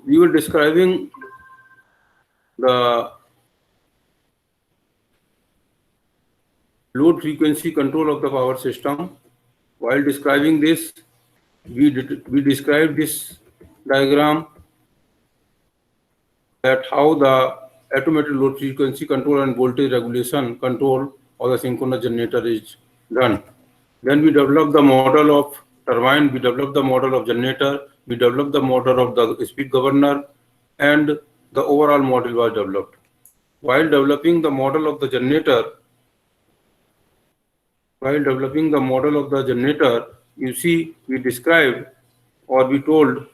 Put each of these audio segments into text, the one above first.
we were describing the load frequency control of the power system. While describing this, we described this diagram, that how the automated load frequency control and voltage regulation control of the synchronous generator is done. Then we developed the model of turbine, we developed the model of generator, we developed the model of the speed governor, and the overall model was developed. While developing the model of the generator, you see, we described or we told,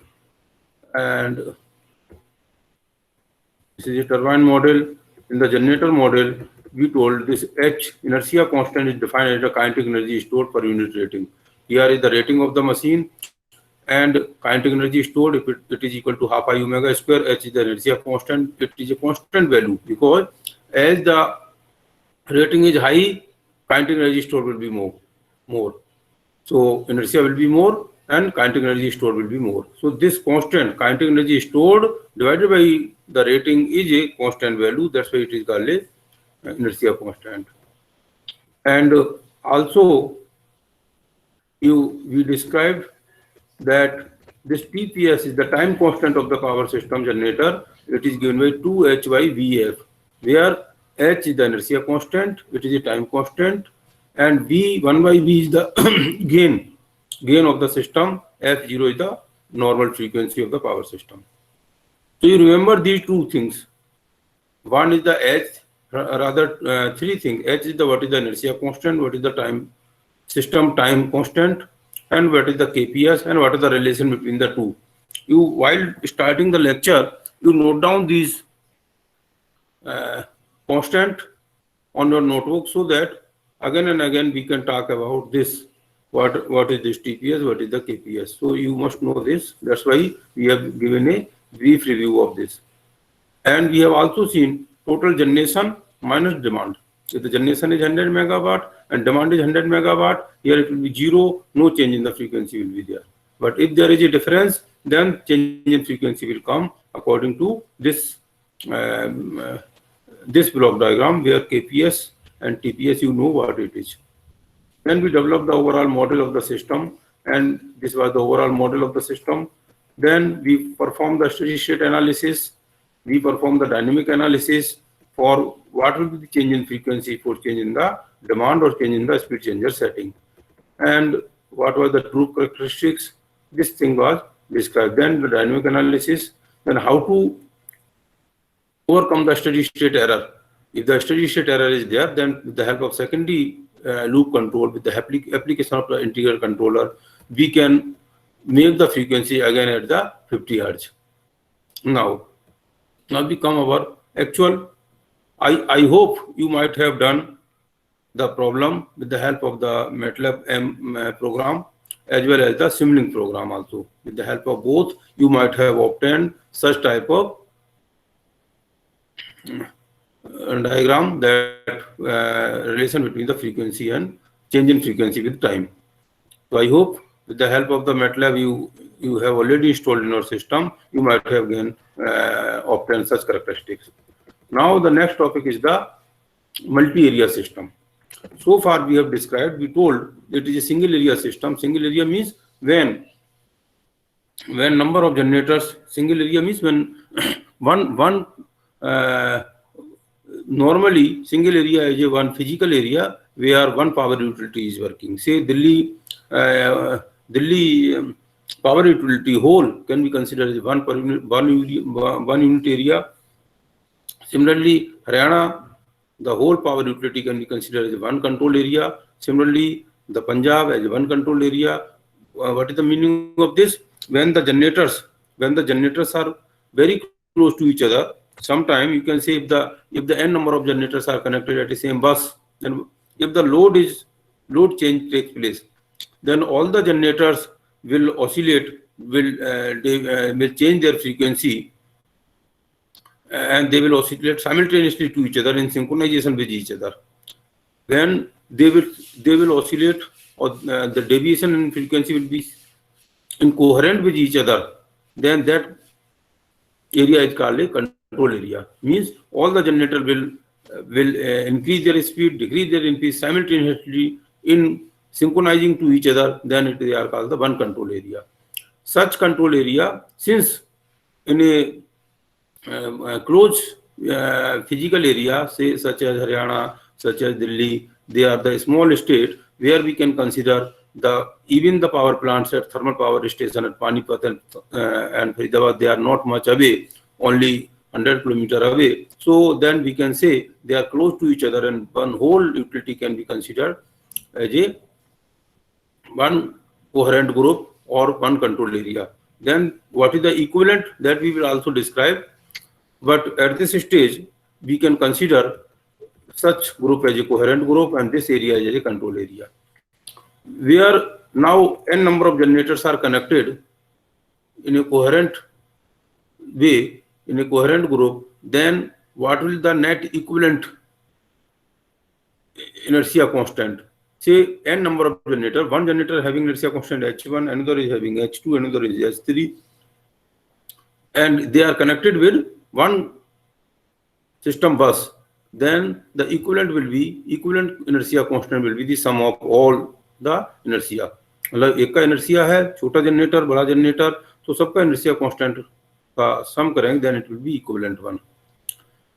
and this is a turbine model. In the generator model, we told this H inertia constant is defined as the kinetic energy stored per unit rating. Here is the rating of the machine, and kinetic energy stored, if it is equal to half I omega square. H is the inertia constant. It is a constant value because as the rating is high, kinetic energy stored will be more. So inertia will be more and kinetic energy stored will be more. So this constant kinetic energy stored divided by the rating is a constant value. That's why it is called a inertia constant. And also we described that this TPS is the time constant of the power system generator. It is given by 2H by VF, where H is the inertia constant, it is a time constant, and V, 1 by V is the gain of the system, F0 is the normal frequency of the power system. So you remember these two things. One is the H, rather three things. H is the what is the inertia constant, what is the system time constant, and what is the KPS, and what is the relation between the two. You, while starting the lecture, you note down these constant on your notebook so that again and again we can talk about this. What is this TPS, what is the KPS. So you must know this. That's why we have given a brief review of this. And we have also seen total generation minus demand. If the generation is 100 megawatt and demand is 100 megawatt, here it will be zero, no change in the frequency will be there. But if there is a difference, then change in frequency will come according to this this block diagram, where KPS and TPS, you know what it is. Then we developed the overall model of the system, and this was the overall model of the system. Then we performed the steady state analysis, we performed the dynamic analysis for what will be the change in frequency for change in the demand or change in the speed changer setting. And what were the true characteristics, this thing was described. Then the dynamic analysis, then how to overcome the steady state error. If the steady state error is there, then with the help of secondary loop control, with the application of the integral controller, we can make the frequency again at the 50 Hertz. Now we come our actual. I hope you might have done the problem with the help of the MATLAB M program as well as the Simulink program also. With the help of both, you might have obtained such type of diagram, that relation between the frequency and change in frequency with time. So I hope with the help of the MATLAB you have already installed in your system, you might have again obtained such characteristics. Now the next topic is the multi-area system. So far we have described, we told it is a single area system. Single area means when number of generators, single area means when one normally single area is a one physical area where one power utility is working. Say Delhi power utility whole can be considered as one unit area. Similarly, Haryana, the whole power utility can be considered as one control area. Similarly, the Punjab as one control area. What is the meaning of this? When the generators are very close to each other, sometime you can say if the n number of generators are connected at the same bus, then if the load change takes place, then all the generators will oscillate, will change their frequency, and they will oscillate simultaneously to each other in synchronization with each other. When they will oscillate, or the deviation in frequency will be incoherent with each other, then that area is called a control area. Means all the generator will increase their speed, decrease their increase simultaneously in synchronizing to each other. Then they are called the one control area. Such control area, since in a closed physical area, say such as Haryana, such as Delhi, they are the small state where we can consider even the power plants at thermal power station at Panipat and Faridabad, they are not much away, only 100 kilometers away. So then we can say they are close to each other, and one whole utility can be considered as a one coherent group or one control area. Then what is the equivalent, that we will also describe. But at this stage, we can consider such group as a coherent group and this area as a control area. Where now n number of generators are connected in a coherent way, in a coherent group, then what will the net equivalent inertia constant? Say n number of generators, one generator having inertia constant H1, another is having H2, another is H3, and they are connected with one system bus. Then the equivalent inertia constant will be the sum of all the inertia. मतलब एक का inertia है, छोटा generator, बड़ा generator, तो सबका inertia constant का sum करेंगे, then it will be equivalent one.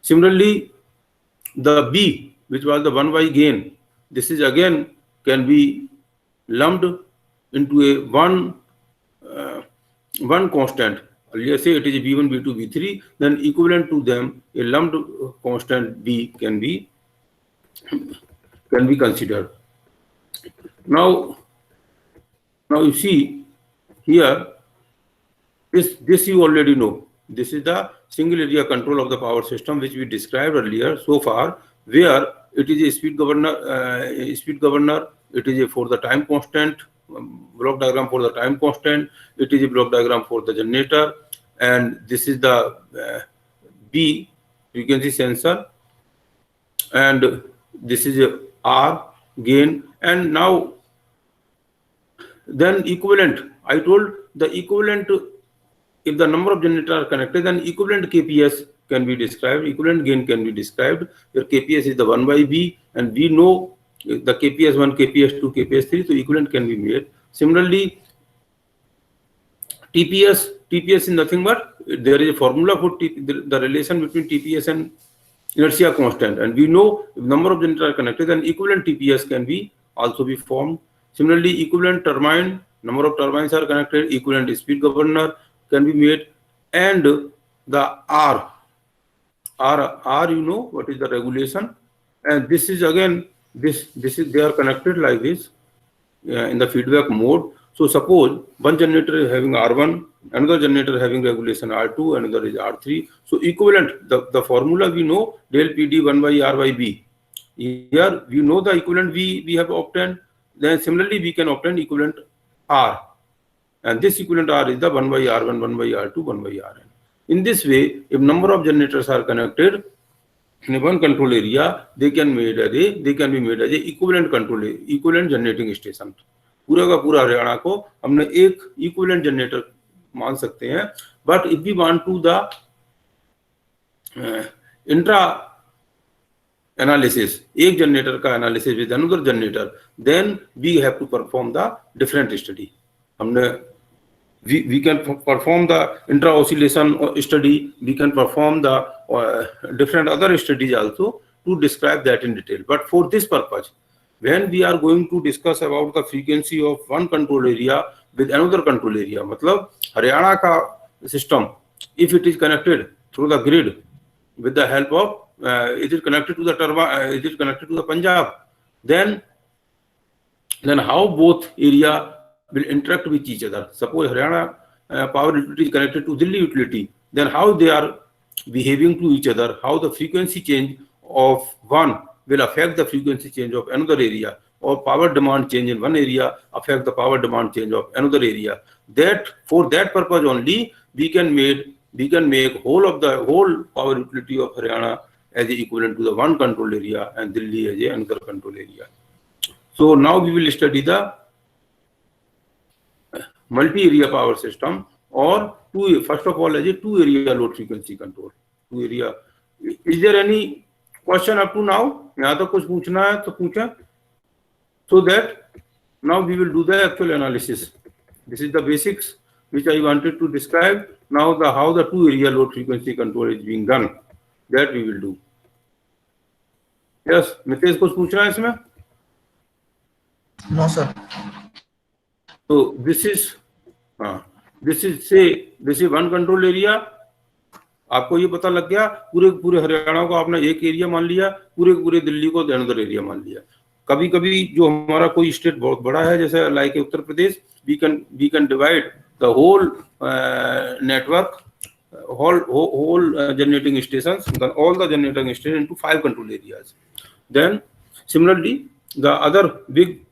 Similarly, the B, which was the 1y gain, this is again can be lumped into a one constant. Let's say it is B1, B2, B3, then equivalent to them, a lumped constant B can be considered. Now you see here, this you already know. This is the single area control of the power system, which we described earlier so far, where it is a speed governor. It is a for the time constant, block diagram for the time constant. It is a block diagram for the generator, and this is the B frequency sensor, and this is a R gain. And now then equivalent, I told the equivalent, if the number of generators are connected, then equivalent KPS can be described, equivalent gain can be described. Your KPS is the 1 by B, and we know the KPS 1, KPS 2, KPS 3, so equivalent can be made. Similarly, TPS is nothing but there is a formula for the relation between TPS and inertia constant, and we know if number of generators are connected, then equivalent TPS can be also be formed. Similarly, equivalent turbine, number of turbines are connected, equivalent speed governor can be made, and the R, you know what is the regulation, and this is again this is they are connected like this in the feedback mode. So suppose one generator is having R1, another generator having regulation R2, another is R3. So equivalent, the formula we know, del PD 1 by R by B. Here we know the equivalent we have obtained. Then similarly we can obtain equivalent R, and this equivalent R is the 1 by R1, 1 by R2, 1 by Rn. In this way, if number of generators are connected in one control area, they can be made as a equivalent generating station. पूरा का पूरा हरियाणा को हमने एक equivalent generator मान सकते हैं. But if we want to the intra analysis, एक जनरेटर का analysis with another generator, then we have to perform the different study. हमने we can perform the intra oscillation study, we can perform the different other studies also to describe that in detail. But for this purpose, when we are going to discuss about the frequency of one control area with another control area, मतलब हरियाणा का system, if it is connected through the grid with the help of it is connected to the turbine, it is connected to the Punjab, then how both area will interact with each other. Suppose Haryana power utility is connected to Delhi utility, then how they are behaving to each other, how the frequency change of one will affect the frequency change of another area, or power demand change in one area affect the power demand change of another area. That for that purpose only we can make whole power utility of Haryana as equivalent to the one control area and Delhi as another control area. So now we will study the multi-area power system or first of all as a two area load frequency control. Two area. Is there any question up to now? यहाँ तक कुछ पूछना है तो पूछा. So that now we will do the actual analysis. This is the basics which I wanted to describe. Now how the two area load frequency control is being done, that we will do. Yes, Mitesh, कुछ पूछना है इसमें? No sir. So this is one control area. आपको ये पता लग गया, पूरे हरियाणा को आपने एक एरिया मान लिया, पूरे दिल्ली को अनदर एरिया मान लिया. कभी कभी जो हमारा कोई स्टेट बहुत बड़ा है, जैसे like Uttar Pradesh, we can divide the whole network, whole generating stations, all the generating stations into 5 control areas. Then similarly the other big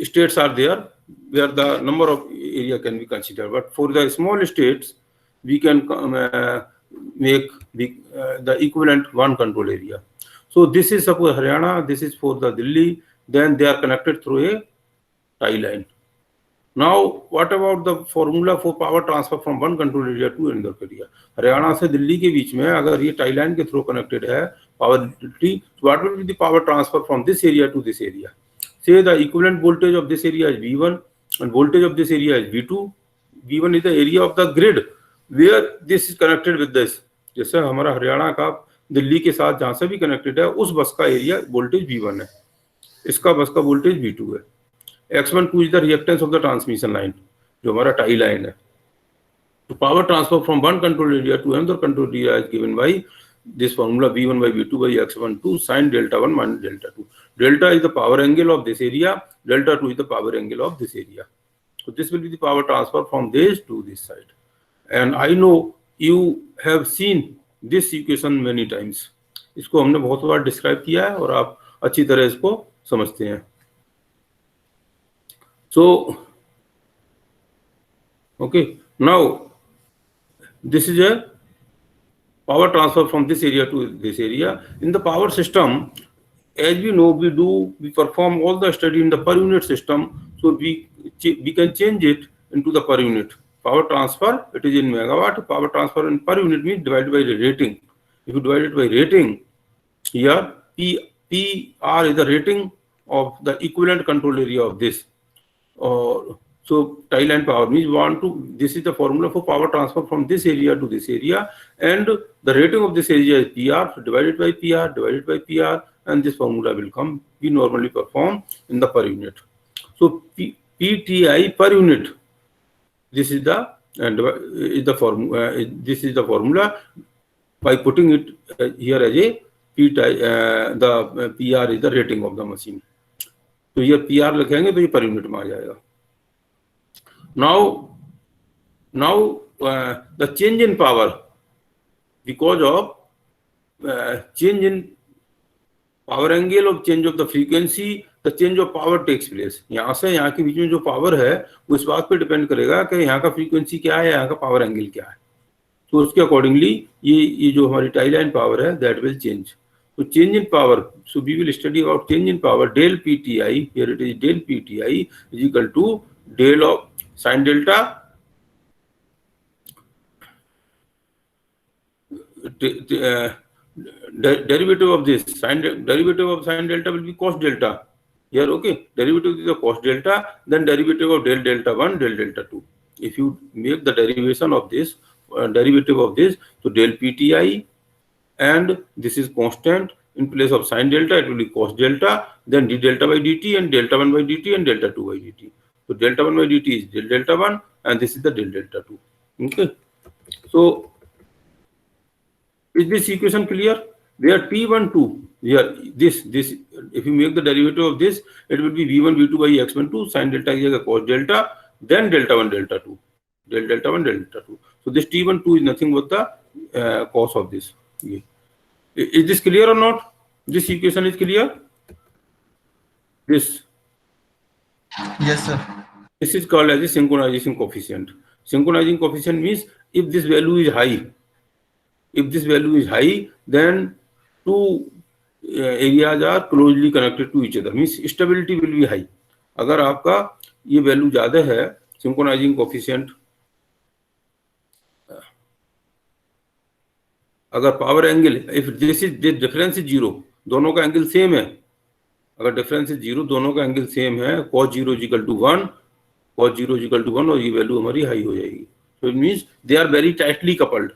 states are there where the number of area can be considered, but for the small states we can make the equivalent one control area. So this is suppose Haryana, this is for the Delhi, then they are connected through a tie line. Now what about the formula for power transfer from one control area to another area? Haryana से दिल्ली के बीच में अगर ये tie line के through connected है power utility, so what will be the power transfer from this area to this area? Say the equivalent voltage of this area is V1 and voltage of this area is V2. V1 is the area of the grid where this is connected with this. जैसे हमारा हरियाणा का दिल्ली के साथ जहां से भी connected है, उस बस का एरिया वोल्टेज V1 है, इसका बस का वोल्टेज V2 है. X12 is the reactance of the transmission line, जो हमारा टाई लाइन है. तो power transfer from one control area to another control area is given by this formula V1 by V2 by X12 sin delta 1 minus delta 2. Delta is the power angle of this area, delta 2 is the power angle of this area. So this will be the power transfer from this to this side. And I know you have seen this equation many times. इसको हमने बहुत बार describe किया है और आप अच्छी तरह इसको समझते हैं. So okay, now this is a power transfer from this area to this area. In the power system, as we know, we perform all the study in the per unit system, so we can change it into the per unit. Power transfer, it is in megawatt. Power transfer in per unit means divided by the rating. If you divide it by rating, here PR is the rating of the equivalent control area of this. So tie line power means this is the formula for power transfer from this area to this area, and the rating of this area is PR divided by PR, and this formula will come. We normally perform in the per unit. So PTI per unit. This is the formula. By putting it here as a PTI, the PR is the rating of the machine. तो ये PR लिखेंगे तो ये per unit में आ जाएगा. Now the change in power because of change in power angle of change of the frequency, the change of power takes place. यहाँ से यहाँ के बीच में जो पावर है वो इस बात पे डिपेंड करेगा कि यहाँ का फ्रीक्वेंसी क्या है, यहाँ का पावर एंगल क्या है. तो उसके अकॉर्डिंगली ये जो हमारी टाई लाइन पावर है that will change. So change in power. So we will study about change in power. Del PTI, here it is del PTI is equal to del of sin delta derivative of this derivative of sin delta will be cos delta. Here, okay, derivative is the cos delta, then derivative of del delta 1, del delta 2. If you make the derivation of this, derivative of this, so del PTI, and this is constant, in place of sin delta it will be cos delta, then d delta by dt, and delta 1 by dt, and delta 2 by dt. So delta 1 by dt is del delta 1, and this is the del delta 2. Okay, so is this equation clear? Where T12, here this if you make the derivative of this, it will be V1 V2 by X12 sin delta is cos delta, then delta 1 delta 2, del delta 1 delta 2. So this T12 is nothing but the cos of this. Is this clear or not? This equation is clear? This? Yes sir. This is called as a synchronization coefficient. Synchronizing coefficient means if this value is high, then two areas are closely connected to each other, means stability will be high. अगर आपका ये value ज्यादा है synchronizing coefficient अगर power angle if this difference is 0, दोनों का angle same है, अगर डिफरेंस इज 0, दोनों का एंगल सेम है, cos 0 = 1, cos 0 = 1, और ये वैल्यू हमारी हाई हो जाएगी। तो it means they are very tightly coupled,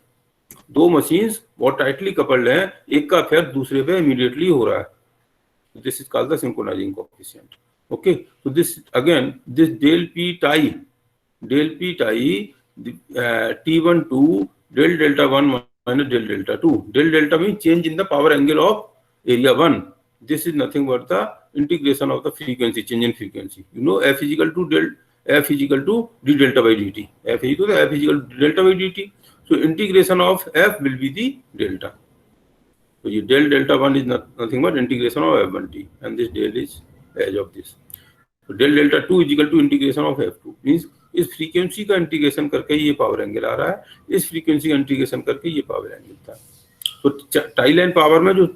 दो मशीन्स बहुत टाइटली कपल्ड हैं, एक का इफेक्ट दूसरे पे इमीडिएटली हो रहा है। This is called the synchronising coefficient. Okay, so this again, this del p tie T12 del delta 1 minus del delta 2. Del delta means change in the power angle of area 1. This is nothing but the integration of the frequency, change in frequency. You know, F is equal to d delta by dt. F is equal to d delta by dt. So integration of F will be the delta. So ये del delta 1 is nothing but integration of F1t, and this del is edge of this. So del delta 2 is equal to integration of F2. Means इस frequency का integration करके ये power angle आ रहा है, इस frequency का integration करके ये पावर एंगल था। तो टाई लाइन पावर में जो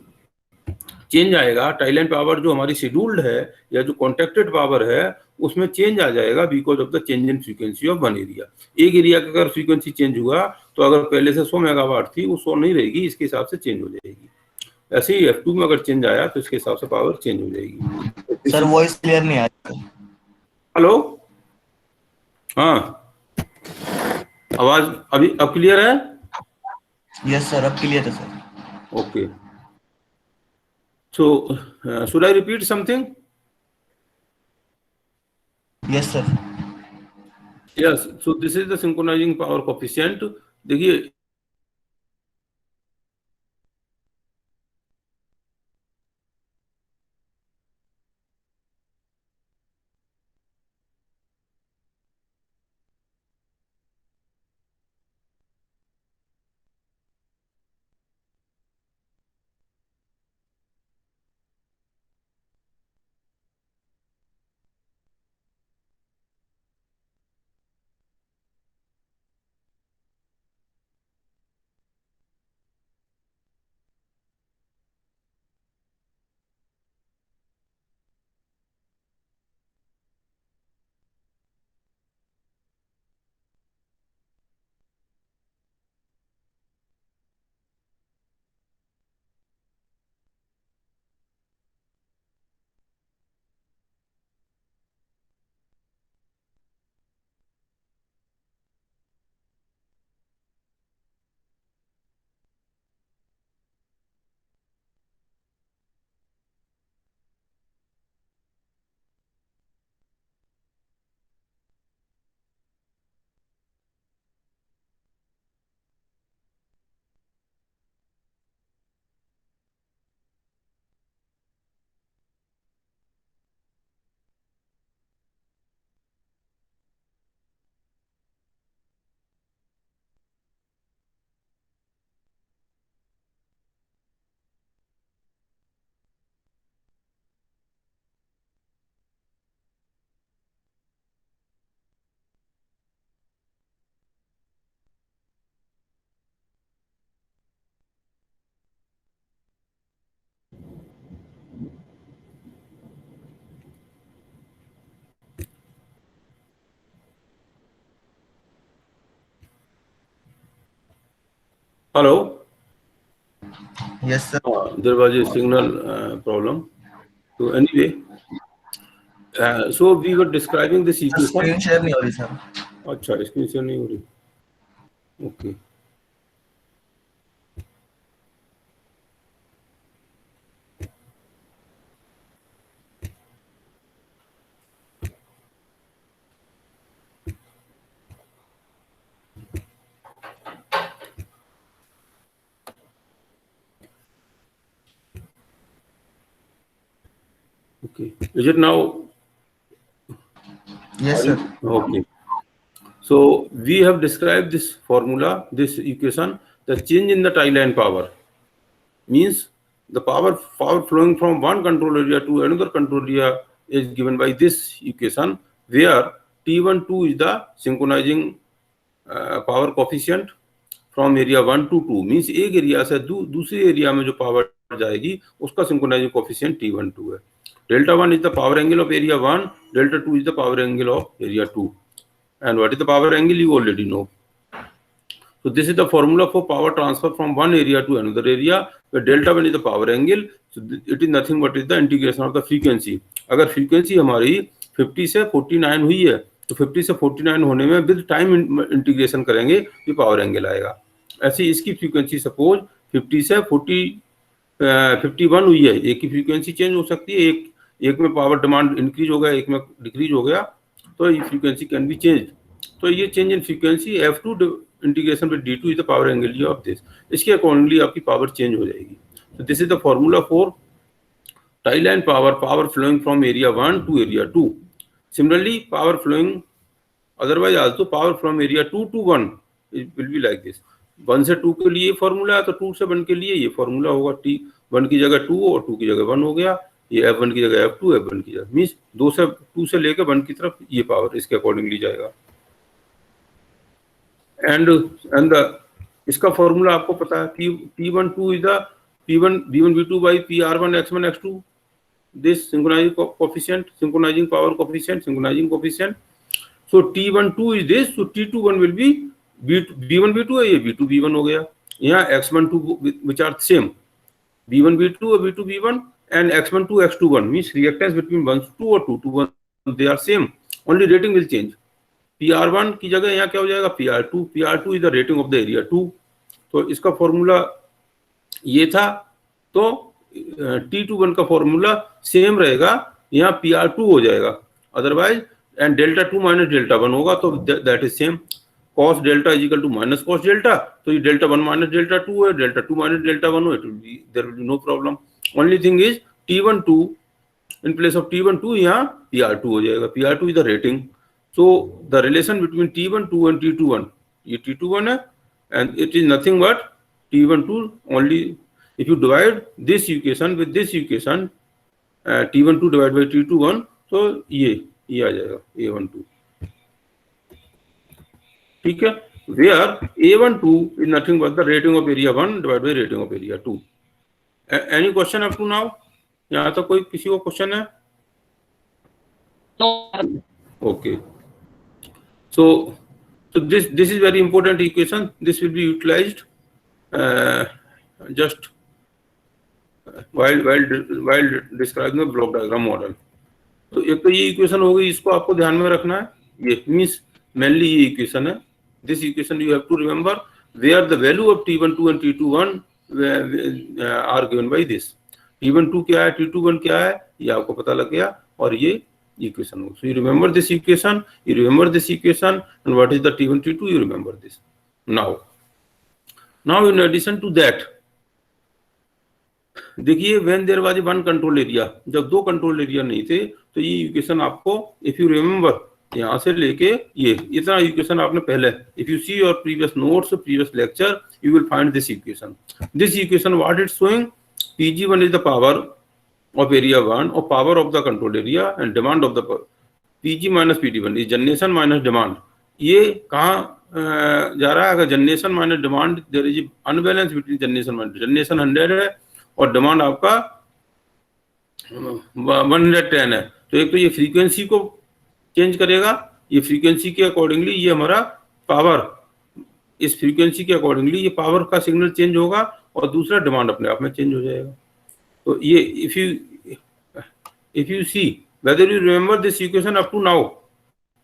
चेंज आएगा, टाई लाइन पावर जो हमारी शेड्यूल्ड है या जो कॉन्ट्रैक्टेड पावर है, उसमें चेंज आ जाएगा because of the change in frequency of one area. एक एरिया का अगर फ्रीक्वेंसी चेंज हुआ तो अगर पहले से 100 मेगावाट थी वो 100 नहीं रहेगी, इसके हिसाब से चेंज हो जाएगी। ऐसे ही F2 में अगर चेंज आया तो इसके हिसाब से पावर चेंज हो जाएगी। सर वॉइस क्लियर नहीं आ रही। हेलो, हाँ, आवाज अभी अब क्लियर है? यस सर, अब क्लियर है sir. Okay, so should I repeat something? Yes sir. Yes, so this is the synchronising power coefficient. देखिए hello, yes sir. there was a signal problem. So anyway, so we were describing this equation. Screen share नहीं हो रही sir. अच्छा, screen share नहीं हो रही। Okay, okay, is it now? Yes sir. Okay, so we have described this formula, this equation. The change in the tie line power means the power flowing from one control area to another control area is given by this equation, where T12 is the synchronizing power coefficient from area 1 to 2, means एक area से दूसरे area में जो power जाएगी उसका synchronising coefficient T12 है। Delta 1 is the power angle of area 1, delta 2 is the power angle of area 2, and what is the power angle you already know. So this is the formula for power transfer from one area to another area, where delta 1 is the power angle. So it is nothing but is the integration of the frequency. अगर frequency हमारी 50 से 49 हुई है, तो 50 से 49 होने में with time integration करेंगे तो पावर एंगल आएगा. ऐसी इसकी फ्रीक्वेंसी सपोज 50 से 51 हुई है, एक की फ्रीक्वेंसी चेंज हो सकती है, एक में पावर डिमांड इंक्रीज हो गया, एक में डिक्रीज हो गया, तो ये फ्रीक्वेंसी कैन बी चेंज. तो ये change in frequency F2 integration with D2 is the power angle of this. इसके अकॉर्डिंगली आपकी पावर चेंज हो जाएगी. So this is the formula for tie line power flowing from area 1 to area 2. Similarly, power flowing otherwise also power from area 2 to 1 it will be like this. 1 से 2 के लिए formula है, तो 2 से 1 के लिए ये फॉर्मूला होगा. T 1 की जगह 2 और 2 की जगह 1 हो गया. ये F1 की जगह F2, F1 की जगह मीन्स 2 से लेकर 1 की तरफ ये पावर इसके अकॉर्डिंगली जाएगा. एंड इसका फॉर्मूला आपको पता है, P12 is the P1 V1 V2 by PR1 X1 X2. This synchronizing power coefficient. So T12 is this, so T21 will be V1 V2 है, ये V2 V1 हो गया. यहाँ X12 which are same, V1 V2 or V2 V1 and X12 X21 means reactance between 1 to 2 or 2 to 1 they are same, only rating will change. PR1 की जगह यहाँ क्या हो जाएगा PR2 is the rating of the area 2. तो इसका formula ये था, तो T21 का फॉर्मूला सेम रहेगा, यहाँ PR2 हो जाएगा otherwise, and delta 2 minus delta 1 होगा, तो that is same. cos delta is equal to minus cos delta, तो ये डेल्टा 1 माइनस डेल्टा 2 है, डेल्टा 2 माइनस डेल्टा 1 हो, there will be no problem. Only thing is T12 in place of T12 यहाँ PR2 हो जाएगा. PR2 is the rating. So the relation between T12 and T21, ये T21 है and it is nothing but T12 only. If you divide this equation with this equation, T12 divided by T21, तो ये आ जाएगा A12. ठीक है. Where A12 is nothing but the rating of area 1 divided by rating of area 2. Any question up to now? यहाँ तक कोई किसी को क्वेश्चन है? Okay. So this is very important equation. This will be utilized just while describing the block diagram model. तो एक तो ये इक्वेशन हो गई, इसको आपको ध्यान में रखना है. ये मीन्स मेनली ये इक्वेशन है. This equation you have to remember where the value of T12 and T21 are given by this. T12 क्या है, T21 क्या है, ये आपको पता लग गया, और ये इक्वेशन हो. So you remember this equation, and what is the T1 T2, you remember this. Now in addition to that, देखिए when there was one control area, जब 2 कंट्रोल एरिया नहीं थे, तो ये इक्वेशन आपको, इफ यू रिमेंबर, यहाँ से लेके ये इतना इक्वेशन आपने पहले, if you see your previous notes, previous lecture, you will find this equation. What it's showing, Pg1 is the power of area 1 और power of the control area and demand of the Pg minus PD1 is generation minus demand. ये कहाँ जा रहा है? अगर generation minus demand, there is unbalance between generation 100 है और demand आपका 110 है, तो एक तो ये फ्रीक्वेंसी को चेंज करेगा, ये फ्रीक्वेंसी के अकॉर्डिंगली ये हमारा पावर, इस फ्रीक्वेंसी के अकॉर्डिंगली ये पावर का सिग्नल चेंज होगा, और दूसरा डिमांड अपने आप में चेंज हो जाएगा. तो ये if you see whether you remember this equation up to now,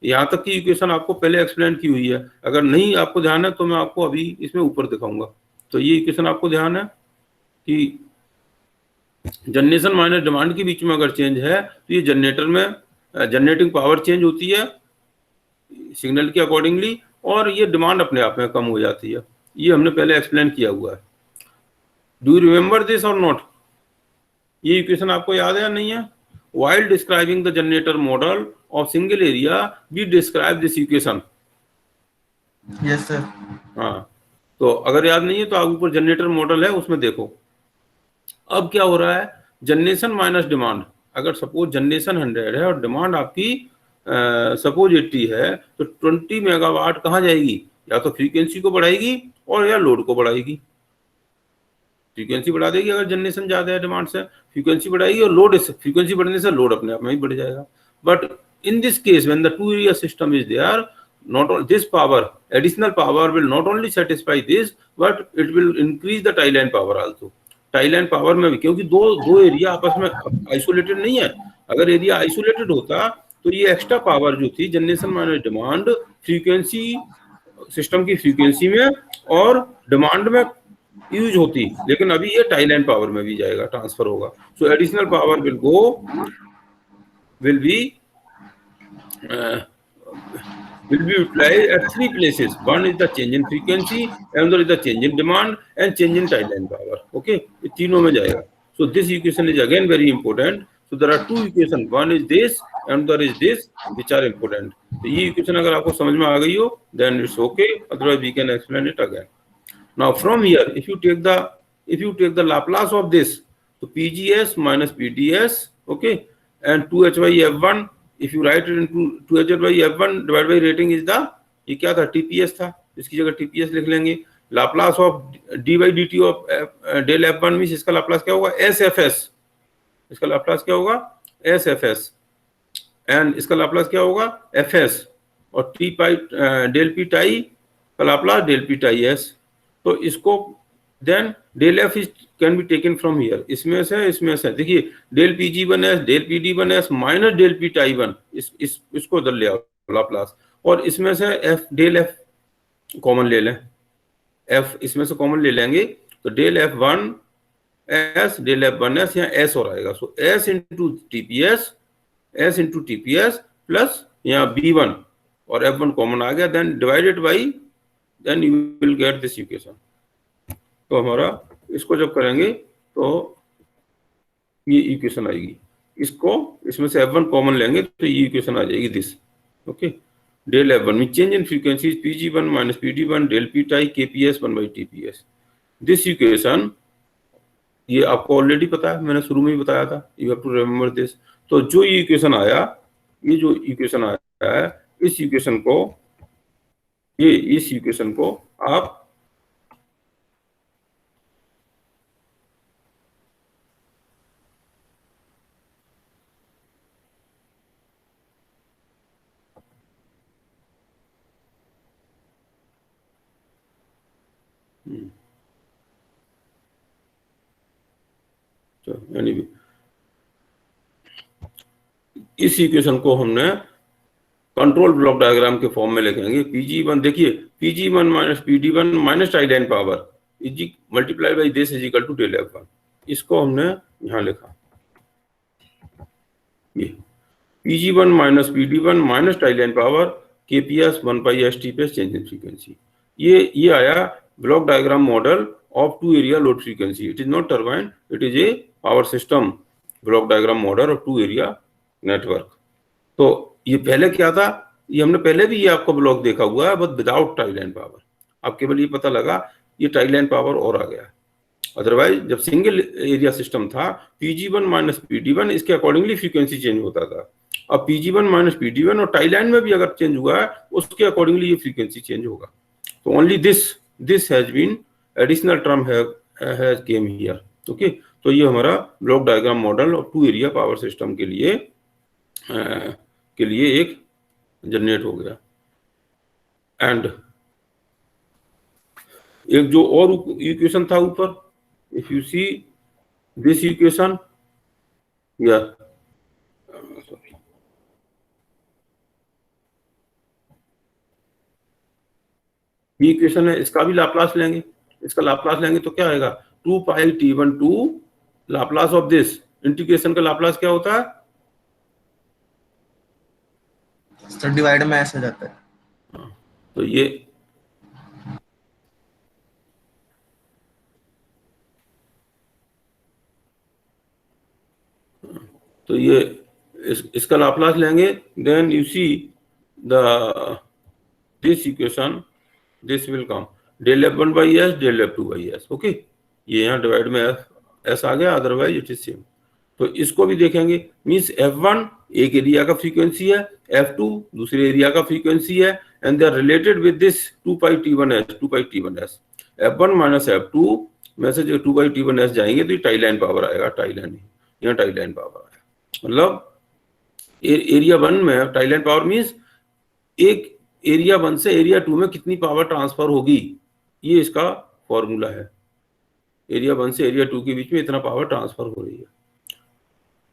यहाँ तक की इक्वेशन आपको पहले एक्सप्लेन की हुई है. अगर नहीं आपको ध्यान है तो मैं आपको अभी इसमें ऊपर दिखाऊंगा. तो ये इक्वेशन आपको ध्यान है कि जनरेशन माइनस डिमांड के बीच में अगर चेंज है, तो ये जनरेटर में जनरेटिंग पावर चेंज होती है सिग्नल के अकॉर्डिंगली, और ये डिमांड अपने आप में कम हो जाती है. ये हमने पहले एक्सप्लेन किया हुआ है. डू यू रिमेंबर दिस और नॉट? ये इक्वेशन आपको याद है या नहीं है? While describing the generator model of single area, we describe this equation. Yes sir. हाँ, तो अगर याद नहीं है तो आप ऊपर जनरेटर मॉडल है उसमें देखो. अब क्या हो रहा है, जनरेशन माइनस डिमांड. अगर सपोज जनरेशन 100 है और डिमांड आपकी सपोज 80 है, तो 20 मेगावाट कहाँ जाएगी? या तो फ्रीक्वेंसी को बढ़ाएगी और या लोड को बढ़ाएगी. फ्रीक्वेंसी बढ़ा देगी अगर जनरेशन ज्यादा है डिमांड से, फ्रीक्वेंसी बढ़ाएगी, और लोड, फ्रीक्वेंसी बढ़ने से लोड अपने आप में ही बढ़ जाएगा. But in this case when the two area system is there, not this power additional power will not only satisfy this, but it will increase the tie line power also. Tie line power में भी, क्योंकि दो area आपस में isolated नहीं है। अगर area isolated होता तो ये एक्स्ट्रा पावर जो थी generation minus demand frequency system की फ्रीक्वेंसी में और डिमांड में यूज होती, लेकिन अभी ये टाई लाइन पावर में भी जाएगा, ट्रांसफर होगा। सो additional power will be utilized at three places. One is the change in frequency, another is the change in demand, and change in tie line power. Okay, ये तीनों में जाएगा. So this equation is again very important. So there are two equations. One is this, another is this, which are important. तो ये equation अगर आपको समझ में आ गई हो, then it's okay. Otherwise we can explain it again. Now from here, if you take the Laplace of this, so PGS minus PDS, okay, and 2H by F1. If you write it into 2H by F1 divided by rating is the, ये क्या था, TPS था, इसकी जगह TPS लिख लेंगे. Laplace of d by dt of del F1 means इसका Laplace क्या होगा, SFS. इसका लाप्लास क्या होगा, SFS. एंड इसका लाप्लास क्या होगा, FS. और T पाई del P टाई का Laplace del P tie S. तो इसको then del F is can be taken from here. इसमें से देखिए del PG1S del PD1S minus del P tie 1, इसको उधर ले आओ लाप्लास, और इसमें से F del F कॉमन ले लें, F इसमें से कॉमन ले लेंगे तो del F1S del F1S यहाँ S और आएगा. So S into TPS plus यहाँ B1 और F1 कॉमन आ गया, then divided by, then you will get this equation. तो हमारा इसको जब करेंगे तो ये इक्वेशन आएगी, इसको इसमें से F1 कॉमन लेंगे तो ये इक्वेशन आ जाएगी दिस. ओके, डेल F1 में change in frequency PG1 minus PD1 del P tie KPS 1 by TPS. This equation ये आपको ऑलरेडी पता है, मैंने शुरू में ही बताया था, you have to remember this. तो जो ये इक्वेशन आया, ये जो इक्वेशन आया है, इस इक्वेशन को आप anyway, इस इक्वेशन को हमने कंट्रोल ब्लॉक डायग्राम के फॉर्म में लिखेंगे. PG1 देखिए, PG1 minus PD1 minus tie line power is multiply by this is equal to del F1. इसको हमने यहां लिखा, ये PG1 minus PD1 minus tie line power KPS 1 pi STPS change in frequency. ये आया block diagram model of two area load frequency. It is not turbine, it is a power system block diagram model of two area network. तो ये पहले क्या था, ये हमने पहले भी ये आपका ब्लॉक देखा हुआ है, but without tie line power. अब केवल ये पता लगा ये टाई लाइन पावर और आ गया. अदरवाइज जब सिंगल एरिया सिस्टम था, PG1 माइनस PD1 इसके अकॉर्डिंगली फ्रीक्वेंसी चेंज होता था. अब PG1 माइनस PD1 और टाई लाइन में भी अगर चेंज हुआ है, उसके अकॉर्डिंगली ये फ्रीक्वेंसी चेंज होगा. तो only this has been additional term has came here. Okay, तो ये हमारा ब्लॉक डायग्राम मॉडल और टू एरिया पावर सिस्टम के लिए एक जनरेट हो गया. एंड एक जो और इक्वेशन था ऊपर, if you see this equation, या सॉरी, ये इक्वेशन है, इसका भी लाप्लास लेंगे. इसका लाप्लास लेंगे तो क्या आएगा, 2 pi T1 to Laplace of this. Integration का लाप्लास क्या होता है, सर डिवाइड में ऐसे जाता है. तो ये इसका लाप्लास लेंगे, then you see this equation, this will come del F1 by S del F2 by S. Okay, ये यहाँ डिवाइड में S आ गया, अदरवाइज इट इज सेम. तो इसको भी देखेंगे, मींस F1 एक एरिया का फ्रीक्वेंसी है, F2 दूसरे एरिया का फ्रीक्वेंसी है, and they are related with this 2 pi T1S. F1 minus F2 में से जो 2 पाई T1S जाएंगे तो ये टाई लाइन पावर आएगा, टाई लाइन, यहाँ टाई लाइन पावर आएगा. मतलब एरिया 1 में टाई लाइन पावर मींस एक एरिया 1 से एरिया 2 में कितनी पावर ट्रांसफर होगी, ये इसका फॉर्मूला है। एरिया 1 से एरिया 2 के बीच में इतना पावर ट्रांसफर हो रही है।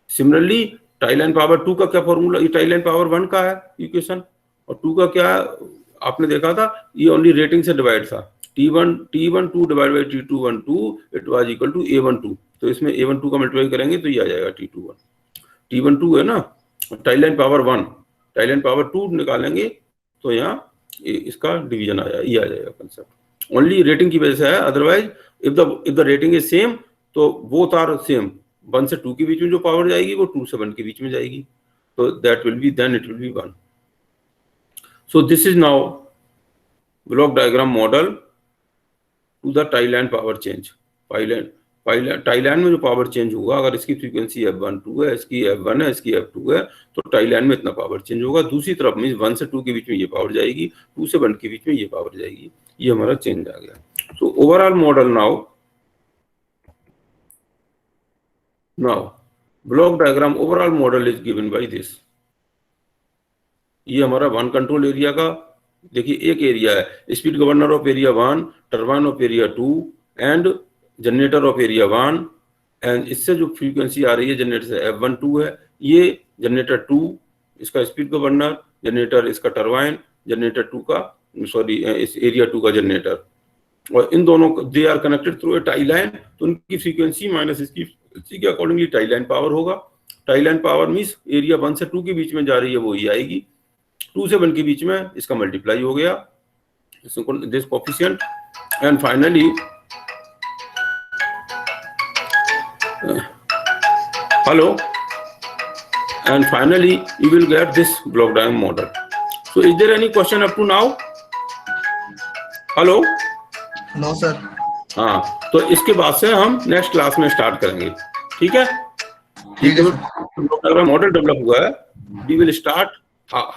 सिमिलरली टाई लाइन पावर 2 का क्या फॉर्मूला, ये टाई लाइन पावर 1 का है इक्वेशन, और 2 का क्या आपने देखा था, ये ओनली रेटिंग से डिवाइड था। T12 divide by T212 it was equal to A12, तो इसमें A12 का मल्टीप्लाई करेंगे तो ये आ जाएगा T12 है ना, tie line power 1, tie line power 2 निकालेंगे तो यहाँ इसका डिवीजन आ जाएगा, ये आ जाएगा कंसेप्ट। ओनली रेटिंग की वजह से है, otherwise if the rating is same तो बोथ आर सेम। 1 से 2 के बीच में जो पावर जाएगी वो 2 से 1 के बीच में जाएगी, तो that will be, then it will be 1। So this is now block diagram model to the tie line power change. Tie line में जो पावर चेंज होगा, अगर इसकी फ्रीक्वेंसी F12 है, इसकी F1 है, इसकी F2 है, तो टाई लाइन में इतना पावर चेंज होगा। दूसरी तरफ में 1 से 2 के बीच में ये पावर जाएगी, 2 से 1 के बीच में ये पावर जाएगी, ये हमारा चेंज आ गया। तो overall model now block diagram overall model is given by this। ये हमारा 1 कंट्रोल एरिया का, देखिए एक एरिया है, speed governor of area 1, turbine of area 2 and generator off area 1, and इससे जो फ्रीक्वेंसी आ रही है जनरेटर से F12 है, ये जनरेटर 2 इसका स्पीड गवर्नर, जनरेटर इसका टरबाइन, जनरेटर 2 का इस एरिया 2 का जनरेटर, और इन दोनों they are connected through a tie line, तो उनकी फ्रीक्वेंसी माइनस इसकी फ्रीक्वेंसी के अकॉर्डिंगली टाई लाइन पावर होगा। Tie line power means area 1 से 2 के बीच में जा रही है वो ही आएगी, 2 से 1 के बीच में इसका मल्टीप्लाई हो गया this coefficient, and finally hello, and finally you will get this block diagram model. So is there any question up to now? Hello? No sir. हाँ, तो इसके बाद से हम नेक्स्ट क्लास में स्टार्ट करेंगे, ठीक है? ठीक है ब्लॉक डायग्राम मॉडल डेवलप हुआ है, we will start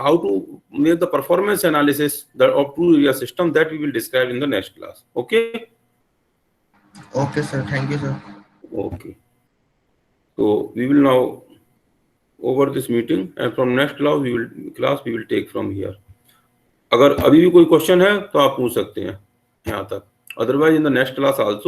how to make the performance analysis of two area system, that we will describe in the next class. Okay? Okay sir, thank you sir. Okay. So we will now over this meeting, and from next class we will take from here. अगर अभी भी कोई question है तो आप पूछ सकते हैं यहाँ तक, otherwise in the next class also